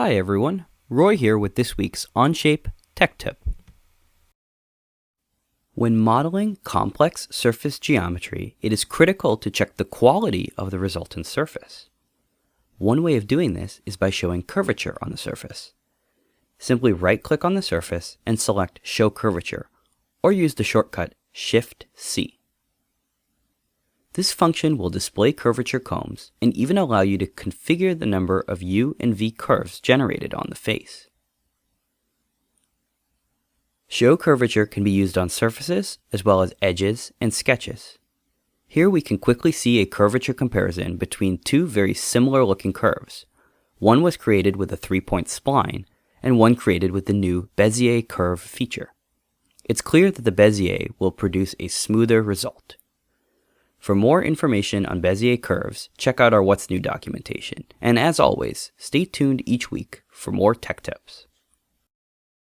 Hi everyone, Roy here with this week's Onshape Tech Tip. When modeling complex surface geometry, it is critical to check the quality of the resultant surface. One way of doing this is by showing curvature on the surface. Simply right-click on the surface and select Show Curvature, or use the shortcut Shift-C. This function will display curvature combs and even allow you to configure the number of U and V curves generated on the face. Show Curvature can be used on surfaces as well as edges and sketches. Here we can quickly see a curvature comparison between two very similar looking curves. One was created with a 3-point spline and one created with the new Bezier curve feature. It's clear that the Bezier will produce a smoother result. For more information on Bezier curves, check out our What's New documentation. And as always, stay tuned each week for more tech tips.